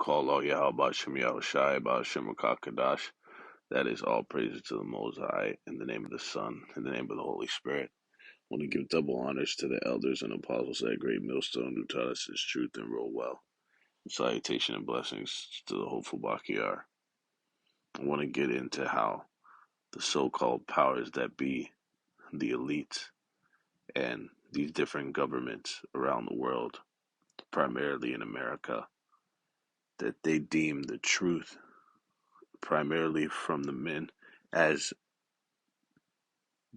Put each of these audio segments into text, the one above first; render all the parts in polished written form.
Call all Yahweh Shem Yahushai, Ba'ashem Kadash. That is all praises to the Most High, in the name of the Son, in the name of the Holy Spirit. I want to give double honors to the elders and apostles at Great Millstone who taught us His truth and roll well. And salutation and blessings to the hopeful Bakiyar. I want to get into how the so-called powers that be, the elites, and these different governments around the world, primarily in America, that they deem the truth primarily from the men as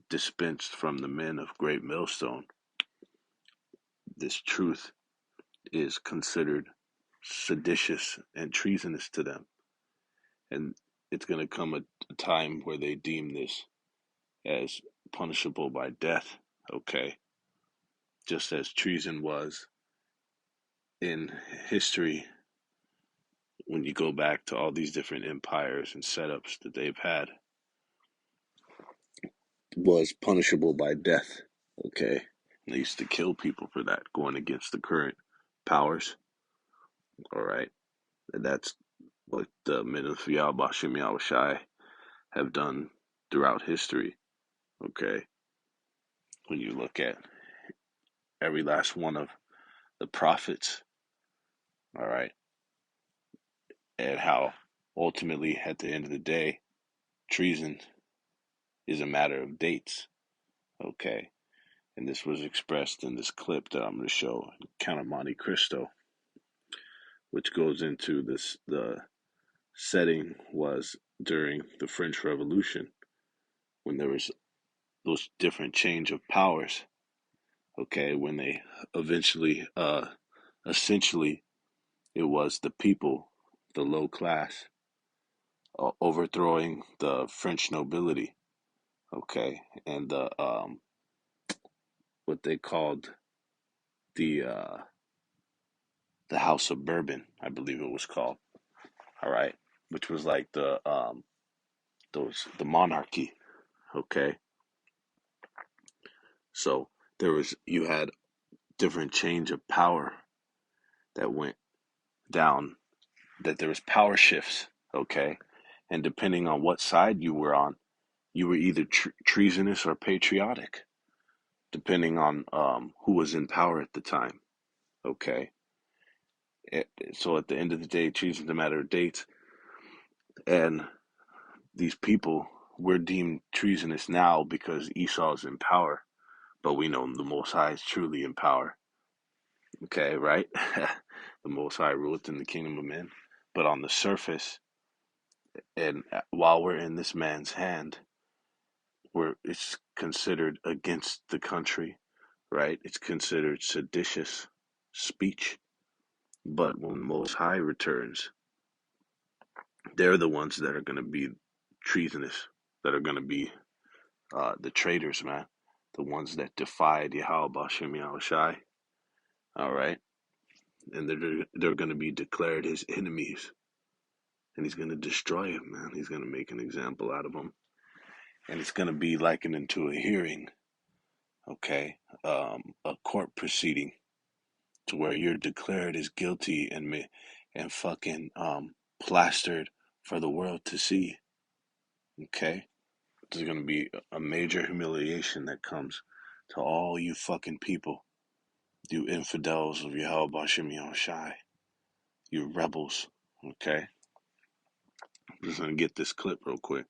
dispensed from the men of Great Millstone. This truth is considered seditious and treasonous to them. And it's going to come a time where they deem this as punishable by death, okay? Just as treason was in history when you go back to all these different empires and setups that they've had, was punishable by death, okay? And they used to kill people for that, going against the current powers, all right? And that's what the men of Yahweh Shem Yahushai have done throughout history, okay? When you look at every last one of the prophets, all right, and how ultimately at the end of the day, treason is a matter of dates, okay? And this was expressed in this clip that I'm going to show, Count of Monte Cristo, which goes into this. The setting was during the French Revolution, when there was those different change of powers, okay, when they eventually, essentially, it was the people, the low class, overthrowing the French nobility, okay, and what they called the uh, the House of Bourbon, I believe it was called, all right, which was like the monarchy, okay. So you had different change of power that went down, that there was power shifts, okay, and depending on what side you were on, you were either treasonous or patriotic, depending on who was in power at the time, okay. So at the end of the day, treason's a matter of dates, and these people were deemed treasonous now because Esau's in power, but we know the Most High is truly in power, okay, right? The Most High ruleth in the kingdom of men, but on the surface, and while we're in this man's hand, where it's considered against the country, right? It's considered seditious speech. But when Most High returns, they're the ones that are going to be treasonous, that are going to be the traitors, man. The ones that defied Yahweh Shem Yahushai, all right? And they're going to be declared his enemies. And he's going to destroy them, man. He's going to make an example out of them. And it's going to be likened into a hearing, okay? A court proceeding, to where you're declared as guilty and fucking plastered for the world to see. Okay? There's gonna be a major humiliation that comes to all you fucking people, you infidels of Yahweh Bashem Yahushai, you rebels. Okay? I'm just gonna get this clip real quick.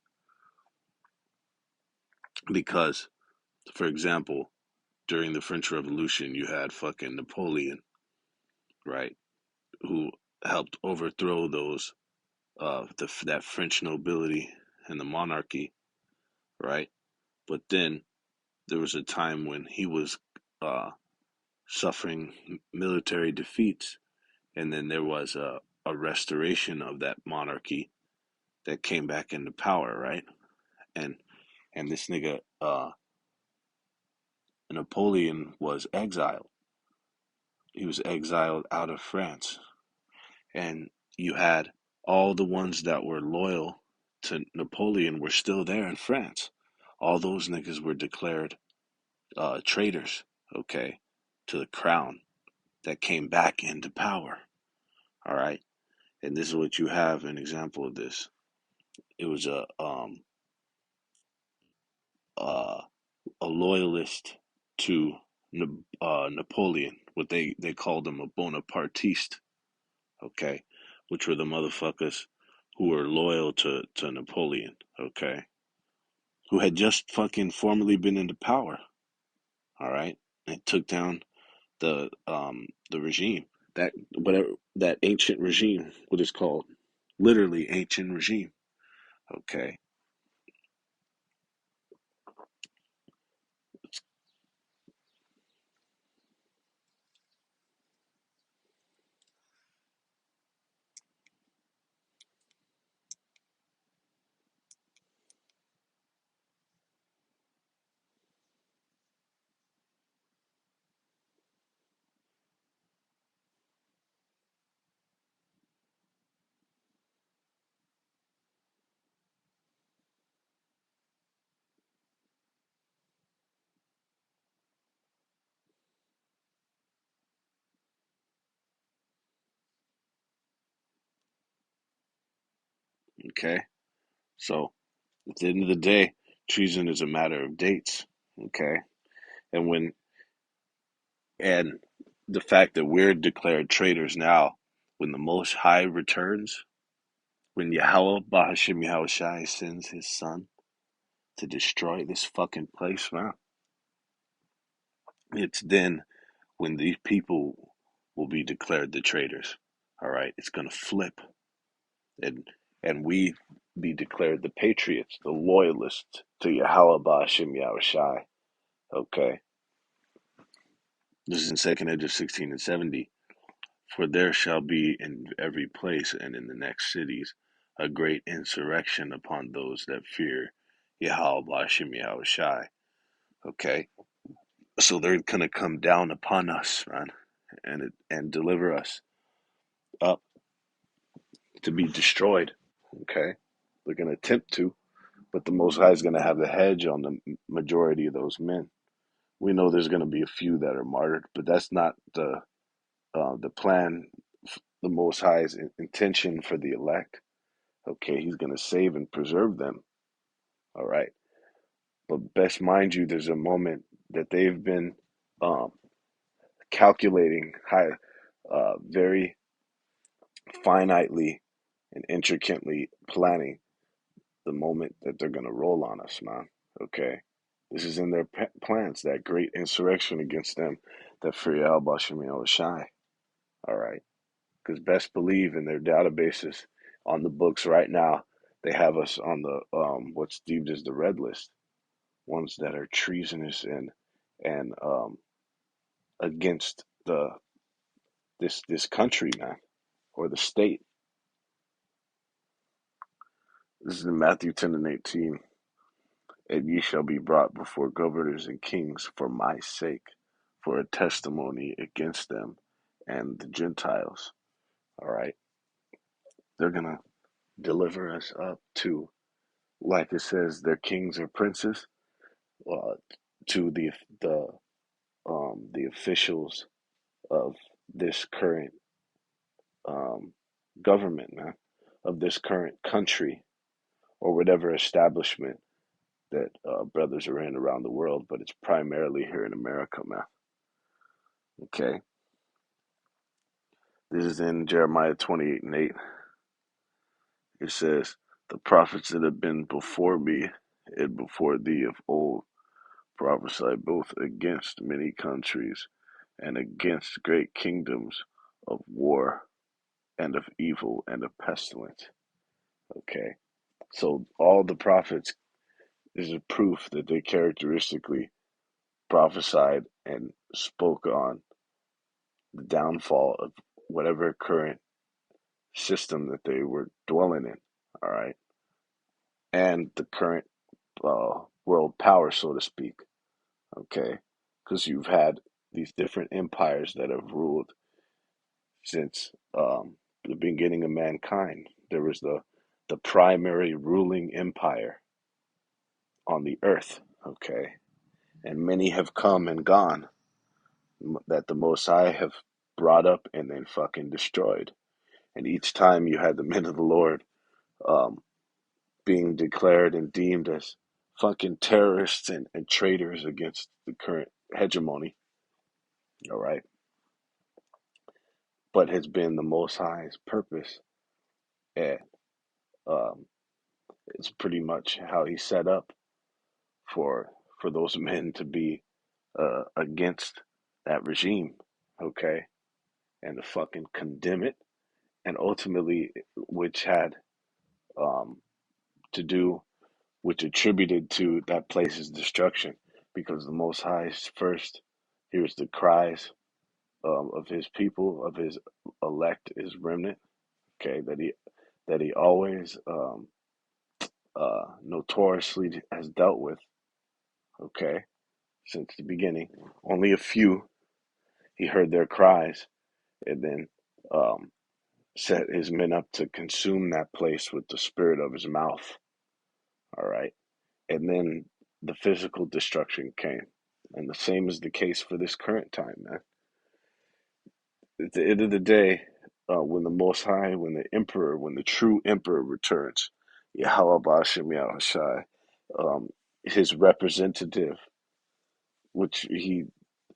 Because, for example, during the French Revolution, you had fucking Napoleon, right? Who helped overthrow that French nobility and the monarchy, right? But then there was a time when he was uh, suffering military defeats, and then there was a restoration of that monarchy that came back into power, right? And this nigga Napoleon was exiled. He was exiled out of France, and you had all the ones that were loyal to Napoleon were still there in France. All those niggas were declared traitors, okay, to the crown, that came back into power, all right? And this is what you have an example of this. It was uh, a loyalist to Napoleon. What they called him a Bonapartiste, okay, which were the motherfuckers who were loyal to Napoleon, okay, who had just fucking formerly been into power, all right, and took down the regime, that whatever that ancient regime, what is called, literally ancient regime, okay, okay. So at the end of the day, treason is a matter of dates, okay, and when and the fact that we're declared traitors now, when the Most High returns, when Yahweh Bahashim Yahushai sends his son to destroy this fucking place, man, it's then when these people will be declared the traitors. All right, it's gonna flip, and we be declared the patriots, the loyalists to Yahweh Bahashim Yahushai. Okay, this is in Second Edge 16 and 70. For there shall be in every place and in the next cities a great insurrection upon those that fear Yahweh Bashim Yahushai. Okay? So they're gonna come down upon us, man, and deliver us up to be destroyed. Okay? They're gonna attempt to, but the Most High is gonna have the hedge on the majority of those men. We know there's gonna be a few that are martyred, but that's not the plan, the Most High's intention for the elect. Okay, he's going to save and preserve them. All right. But best mind you, there's a moment that they've been um, calculating very finitely and intricately planning the moment that they're going to roll on us, man. Okay. This is in their plans, that great insurrection against them that fear Al Bashim El Shai. All right. Because best believe in their databases on the books right now, they have us on the what's deemed as the red list, ones that are treasonous and against the this country, man, or the state. This is in Matthew 10 and 18. And ye shall be brought before governors and kings for my sake, for a testimony against them and the Gentiles. All right, they're gonna deliver us up to, like it says, their kings or princes, uh, to the officials of this current um, government, man, of this current country or whatever establishment that brothers are in around the world, but it's primarily here in America, man. Okay, this is in Jeremiah 28 and 8. It says, "The prophets that have been before me and before thee of old prophesy both against many countries and against great kingdoms of war and of evil and of pestilence." Okay, so all the prophets is a proof that they characteristically prophesied and spoke on the downfall of whatever current system that they were dwelling in. All right, and the current world power, so to speak. Okay, because you've had these different empires that have ruled since the beginning of mankind. There was the primary ruling empire on the earth. Okay, and many have come and gone that the Most High have brought up and then fucking destroyed. And each time you had the men of the Lord um, being declared and deemed as fucking terrorists and traitors against the current hegemony, all right, but has been the Most High's purpose. And um, it's pretty much how he set up for those men to be against that regime, okay, and to fucking condemn it, and ultimately, which had um, to do, which attributed to that place's destruction, because the Most High first hears the cries of his people, of his elect, his remnant, okay, that he always notoriously has dealt with, okay, since the beginning. Only a few he heard their cries, and then um, set his men up to consume that place with the spirit of his mouth. All right. And then the physical destruction came. And the same is the case for this current time, man. At the end of the day, when the Most High, when the Emperor, when the true Emperor returns, Yahweh Bashem Yahushai, his representative, which he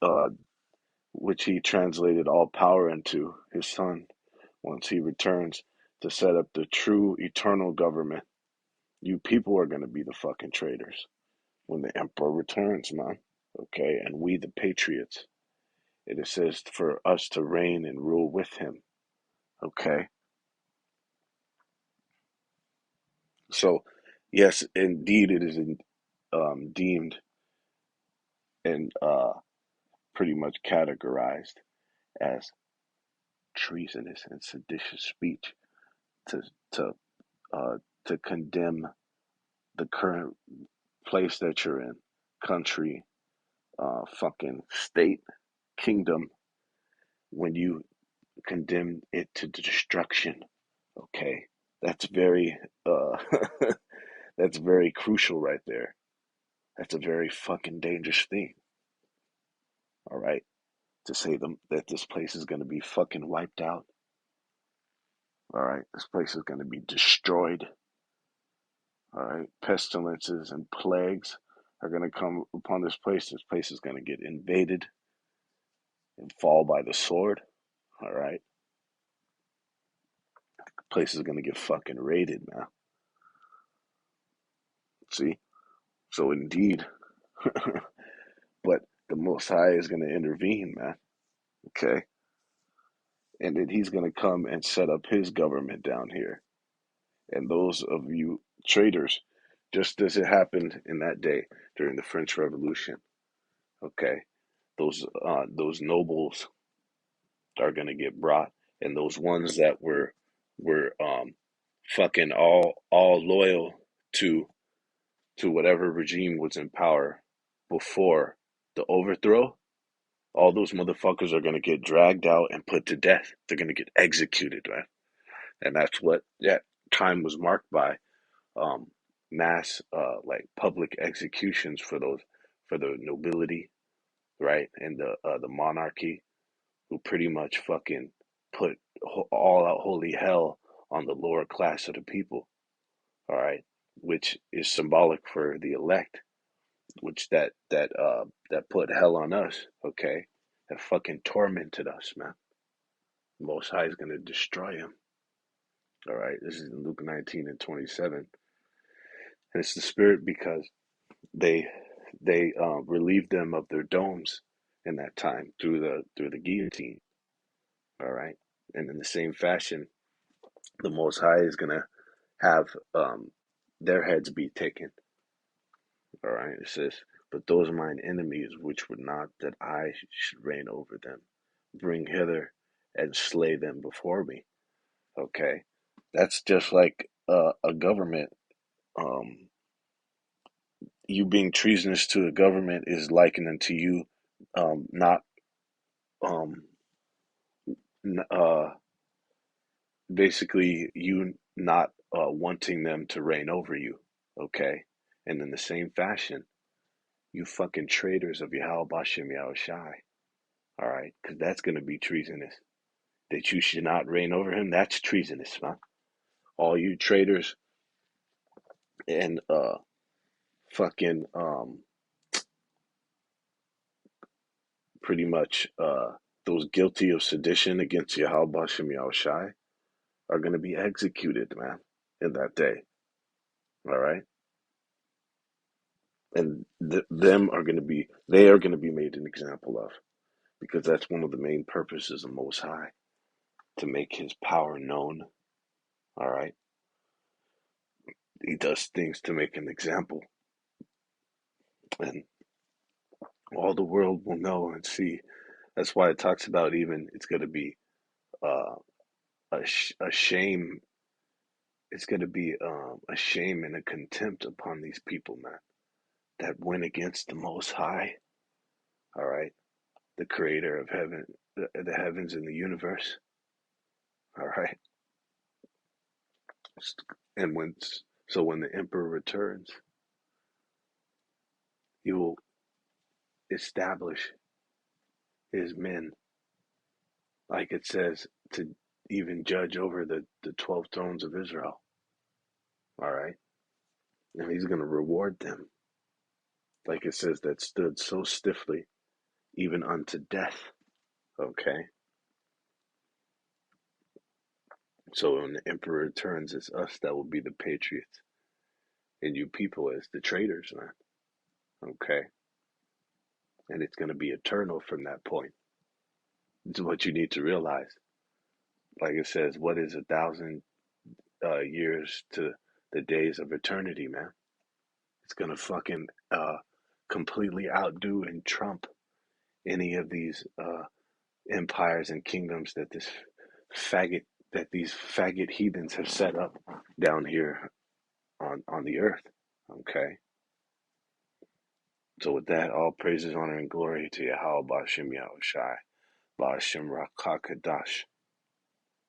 uh, which he translated all power into, his son, once he returns to set up the true eternal government, you people are going to be the fucking traitors when the emperor returns, man. Okay, and we the patriots. It says for us to reign and rule with him. Okay, so yes, indeed, it is deemed and pretty much categorized as treasonous and seditious speech to to uh, to condemn the current place that you're in, country, fucking state, kingdom, when you condemn it to destruction. Okay, that's very that's very crucial right there. That's a very fucking dangerous thing. All right, to say them that this place is gonna be fucking wiped out. All right, this place is gonna be destroyed. All right, pestilences and plagues are gonna come upon this place. This place is gonna get invaded and fall by the sword. All right, the place is gonna get fucking raided, man. See, so indeed, but the Most High is gonna intervene, man. Okay, and then he's going to come and set up his government down here. And those of you traitors, just as it happened in that day during the French Revolution, okay, those nobles are going to get brought, and those ones that were fucking all loyal to whatever regime was in power before the overthrow. All those motherfuckers are gonna get dragged out and put to death. They're gonna get executed, right? And that's what that time was marked by, um, mass like public executions for those, for the nobility, right, and the monarchy, who pretty much fucking put all out holy hell on the lower class of the people, all right, which is symbolic for the elect, which that put hell on us, okay, that fucking tormented us, man. Most High is gonna destroy him. All right, this is in Luke 19:27, and it's the spirit because they relieved them of their domes in that time through the guillotine. All right, and in the same fashion, the Most High is gonna have their heads be taken. All right, it says, "But those mine enemies, which would not that I should reign over them, bring hither and slay them before me." Okay, that's just like a government. Um, you being treasonous to the government is likened unto you not um, uh, basically you not wanting them to reign over you. Okay, and in the same fashion, you fucking traitors of Yahweh Bashem Yahushai. All right, because that's gonna be treasonous. that you should not reign over him, that's treasonous, man. All you traitors and fucking pretty much those guilty of sedition against Yahweh Bashem Yahushai are going to be executed, man, in that day. All right, and them are going to be they are going to be made an example of, because that's one of the main purposes of Most High, to make His power known. All right, He does things to make an example, and all the world will know and see. That's why it talks about, even it's going to be uh, a shame. It's going to be a shame and a contempt upon these people, man, that went against the Most High. All right, the Creator of heaven, the heavens and the universe. All right, and when the Emperor returns, he will establish his men, like it says, to even judge over the 12 thrones of Israel. All right, and he's going to reward them, like it says, that stood so stiffly, even unto death. Okay, so when the Emperor returns, it's us that will be the patriots, and you people as the traitors, man. Okay, and it's going to be eternal from that point. It's what you need to realize. Like it says, what is 1,000 years to the days of eternity, man? It's going to fucking completely outdo and trump any of these empires and kingdoms that faggot these faggot heathens have set up down here on the earth. Okay. So with that, all praises, honor, and glory to Yahweh Ba'ashem Yahushai, Ba'ashem Rakakadash.